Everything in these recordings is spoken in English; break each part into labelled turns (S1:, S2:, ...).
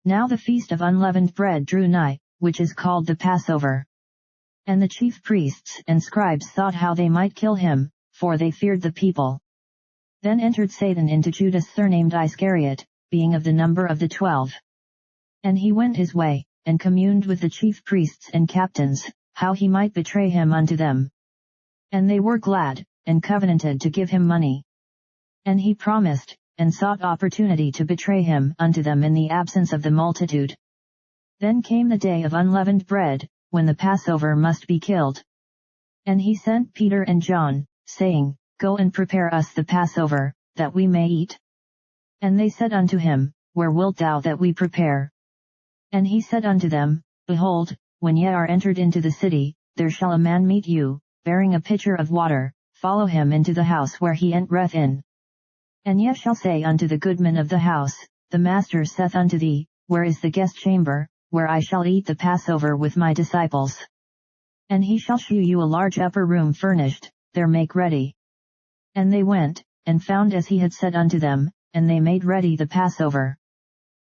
S1: Now the feast of unleavened bread drew nigh, which is called the Passover. And the chief priests and scribes thought how they might kill him, for they feared the people. Then entered Satan into Judas surnamed Iscariot, being of the number of the 12. And he went his way, and communed with the chief priests and captains, how he might betray him unto them. And they were glad, and covenanted to give him money. And he promised, and sought opportunity to betray him unto them in the absence of the multitude. Then came the day of unleavened bread, when the Passover must be killed. And he sent Peter and John, saying, Go and prepare us the Passover, that we may eat. And they said unto him, Where wilt thou that we prepare? And he said unto them, Behold, when ye are entered into the city, there shall a man meet you, bearing a pitcher of water, follow him into the house where he entereth in. And ye shall say unto the goodman of the house, The master saith unto thee, Where is the guest chamber, where I shall eat the Passover with my disciples? And he shall shew you a large upper room furnished, there make ready. And they went, and found as he had said unto them, and they made ready the Passover.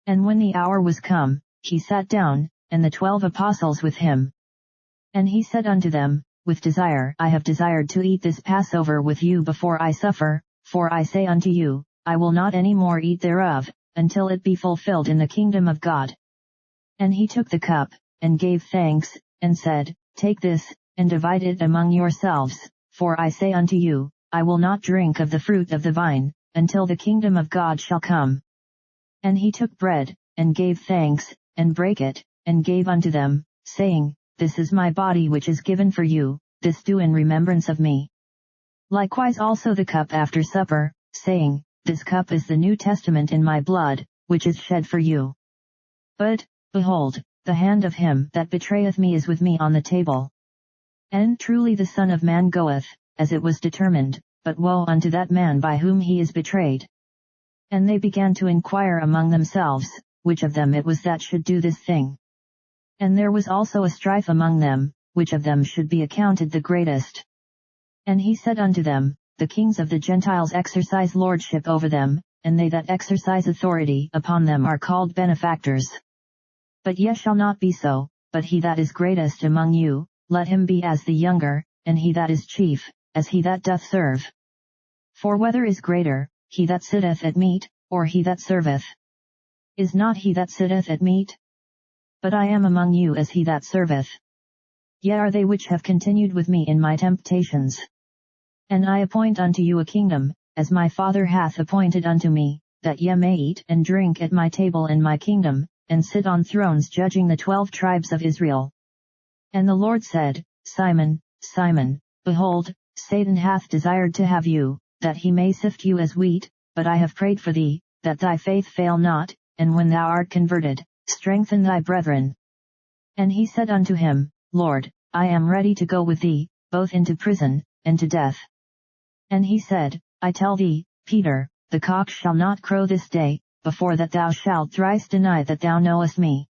S1: And when the hour was come, he sat down, and the 12 apostles with him. And he said unto them, With desire I have desired to eat this Passover with you before I suffer, for I say unto you, I will not any more eat thereof, until it be fulfilled in the kingdom of God. And he took the cup, and gave thanks, and said, Take this, and divide it among yourselves, for I say unto you, I will not drink of the fruit of the vine, until the kingdom of God shall come. And he took bread, and gave thanks, and brake it, and gave unto them, saying, This is my body which is given for you, this do in remembrance of me. Likewise also the cup after supper, saying, This cup is the New Testament in my blood, which is shed for you. But, behold, the hand of him that betrayeth me is with me on the table. And truly the Son of Man goeth, as it was determined, but woe unto that man by whom he is betrayed. And they began to inquire among themselves, which of them it was that should do this thing. And there was also a strife among them, which of them should be accounted the greatest. And he said unto them, The kings of the Gentiles exercise lordship over them, and they that exercise authority upon them are called benefactors. But ye shall not be so, but he that is greatest among you, let him be as the younger, and he that is chief, as he that doth serve. For whether is greater, he that sitteth at meat, or he that serveth? Is not he that sitteth at meat? But I am among you as he that serveth. Ye are they which have continued with me in my temptations. And I appoint unto you a kingdom, as my Father hath appointed unto me, that ye may eat and drink at my table in my kingdom, and sit on thrones judging the 12 tribes of Israel. And the Lord said, Simon, Simon, behold, Satan hath desired to have you, that he may sift you as wheat, but I have prayed for thee, that thy faith fail not, and when thou art converted, strengthen thy brethren. And he said unto him, Lord, I am ready to go with thee, both into prison, and to death. And he said, I tell thee, Peter, the cock shall not crow this day, before that thou shalt thrice deny that thou knowest me.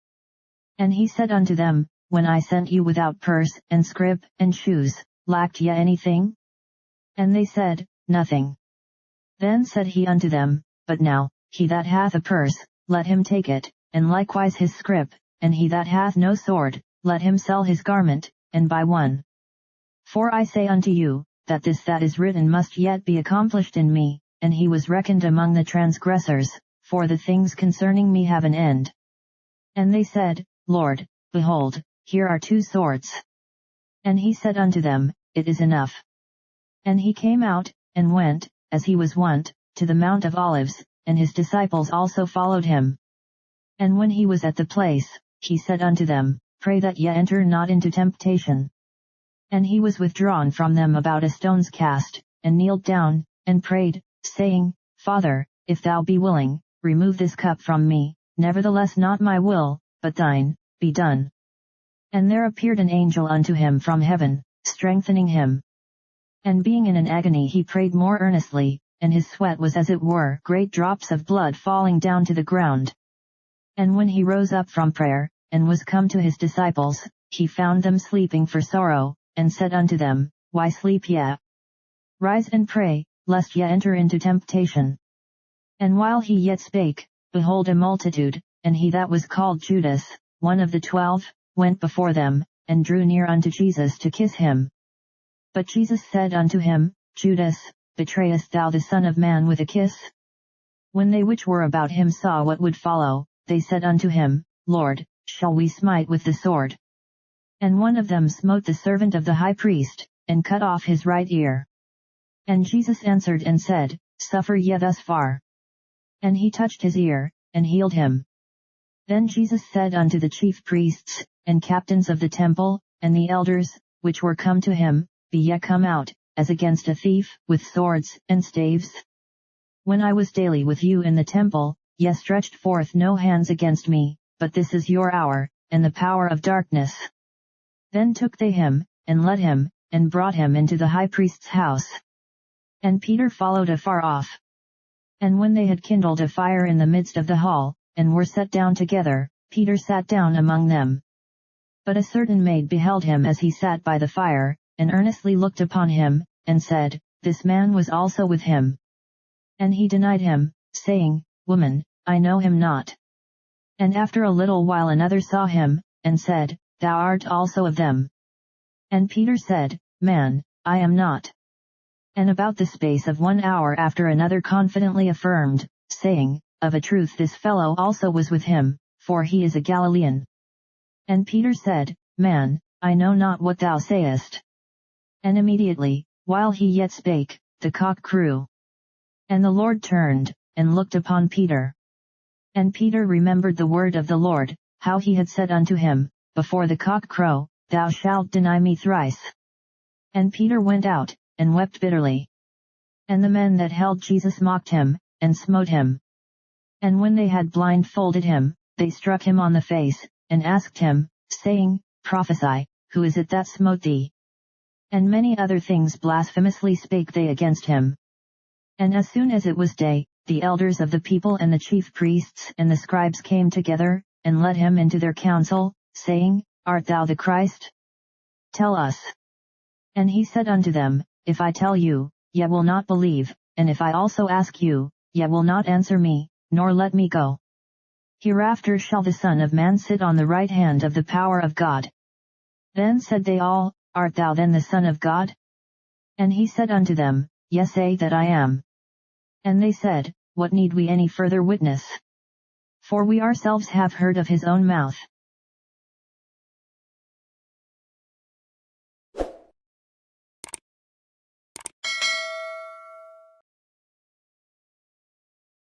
S1: And he said unto them, When I sent you without purse, and scrip, and shoes, lacked ye anything? And they said, Nothing. Then said he unto them, But now, he that hath a purse, let him take it, and likewise his scrip, and he that hath no sword, let him sell his garment, and buy one. For I say unto you, that this that is written must yet be accomplished in me, and he was reckoned among the transgressors, for the things concerning me have an end. And they said, Lord, behold, here are 2 swords. And he said unto them, It is enough. And he came out, and went, as he was wont, to the Mount of Olives, and his disciples also followed him. And when he was at the place, he said unto them, Pray that ye enter not into temptation. And he was withdrawn from them about a stone's cast, and kneeled down, and prayed, saying, Father, if thou be willing, remove this cup from me, nevertheless not my will, but thine, be done. And there appeared an angel unto him from heaven, strengthening him. And being in an agony he prayed more earnestly, and his sweat was as it were great drops of blood falling down to the ground. And when he rose up from prayer, and was come to his disciples, he found them sleeping for sorrow, and said unto them, Why sleep ye? Rise and pray, lest ye enter into temptation. And while he yet spake, behold a multitude, and he that was called Judas, one of the 12, went before them, and drew near unto Jesus to kiss him. But Jesus said unto him, Judas, betrayest thou the Son of Man with a kiss? When they which were about him saw what would follow, they said unto him, Lord, shall we smite with the sword? And one of them smote the servant of the high priest, and cut off his right ear. And Jesus answered and said, Suffer ye thus far. And he touched his ear, and healed him. Then Jesus said unto the chief priests, and captains of the temple, and the elders, which were come to him, Be ye come out, as against a thief, with swords and staves? When I was daily with you in the temple, ye stretched forth no hands against me, but this is your hour, and the power of darkness. Then took they him, and led him, and brought him into the high priest's house. And Peter followed afar off. And when they had kindled a fire in the midst of the hall, and were set down together, Peter sat down among them. But a certain maid beheld him as he sat by the fire, and earnestly looked upon him, and said, This man was also with him. And he denied him, saying, Woman, I know him not. And after a little while another saw him, and said, Thou art also of them. And Peter said, Man, I am not. And about the space of 1 hour after another confidently affirmed, saying, Of a truth this fellow also was with him, for he is a Galilean. And Peter said, Man, I know not what thou sayest. And immediately, while he yet spake, the cock crew. And the Lord turned, and looked upon Peter. And Peter remembered the word of the Lord, how he had said unto him, Before the cock crow, thou shalt deny me thrice. And Peter went out, and wept bitterly. And the men that held Jesus mocked him, and smote him. And when they had blindfolded him, they struck him on the face, and asked him, saying, Prophesy, who is it that smote thee? And many other things blasphemously spake they against him. And as soon as it was day, the elders of the people and the chief priests and the scribes came together, and led him into their council, saying, Art thou the Christ? Tell us. And he said unto them, If I tell you, ye will not believe, and if I also ask you, ye will not answer me, nor let me go. Hereafter shall the Son of Man sit on the right hand of the power of God. Then said they all, Art thou then the Son of God? And he said unto them, Ye say that I am. And they said, What need we any further witness? For we ourselves have heard of his own mouth.